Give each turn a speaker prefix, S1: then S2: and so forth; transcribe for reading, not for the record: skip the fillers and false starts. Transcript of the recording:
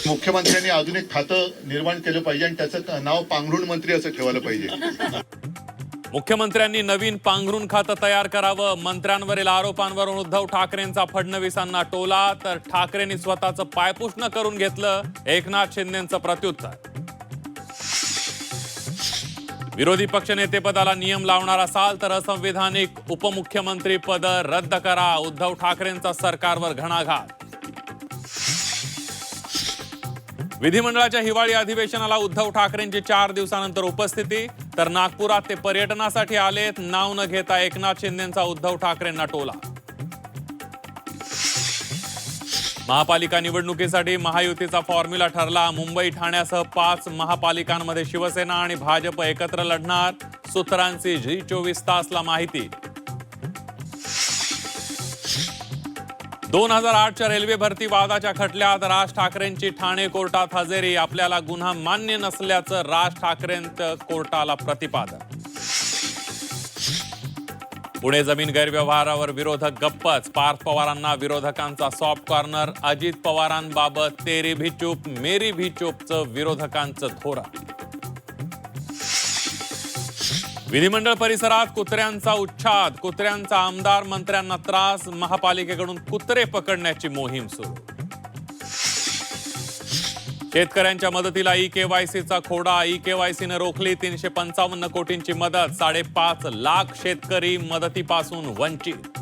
S1: मुख्यमंत्र्यांनी अजून एक खातं निर्माण केलं पाहिजे आणि त्याचं नाव पांघरुण मंत्री असं ठेवायला पाहिजे.
S2: मुख्यमंत्र्यांनी नवीन पांघरुण खातं तयार करावं. मंत्र्यांवरील आरोपांवरून उद्धव ठाकरेंचा फडणवीसांना टोला, तर ठाकरेंनी स्वतःचं पायपुसणं करून घेतलं. एकनाथ शिंदेंचं प्रत्युत्तर. विरोधी पक्षनेतेपदाला नियम लावणार असाल तर असंविधानिक उपमुख्यमंत्री पद रद्द करा. उद्धव ठाकरेंचा सरकारवर घणाघात. विधिमंडळाच्या हिवाळी अधिवेशनाला उद्धव ठाकरेंची 4 दिवसानंतर उपस्थिती, तर नागपुरात ते पर्यटनासाठी आलेत. नाव न घेता एकनाथ शिंदेंचा उद्धव ठाकरेंना टोला. महापालिका निवडणुकीसाठी महायुतीचा फॉर्म्युला ठरला. मुंबई ठाण्यासह 5 महापालिकांमध्ये शिवसेना आणि भाजप एकत्र लढणार. सूत्रांची झी24 तासला माहिती. 2008च्या रेल्वे भरती वादाच्या खटल्यात राज ठाकरेंची ठाणे कोर्टात हजेरी. आपल्याला गुन्हा मान्य नसल्याचं राज ठाकरेंचं कोर्टाला प्रतिपादन. पुणे जमीन गैरव्यवहारावर विरोधक गप्पच. पार्थ पवारांना विरोधकांचा सॉफ्ट कॉर्नर. अजित पवारांबाबत तेरी भी चूप मेरी भी चूपचं विरोधकांचं धोरण. विधिमंडळ परिसरात कुत्र्यांचा उच्छाद. कुत्र्यांचा आमदार मंत्र्यांना त्रास. महापालिकेकडून कुत्रे पकडण्याची मोहीम सुरू. शेतकऱ्यांच्या मदतीला ई-केवायसीचा खोडा. ई-केवायसीने रोखली 355 कोटींची मदत. 5.5 लाख शेतकरी मदतीपासून वंचित.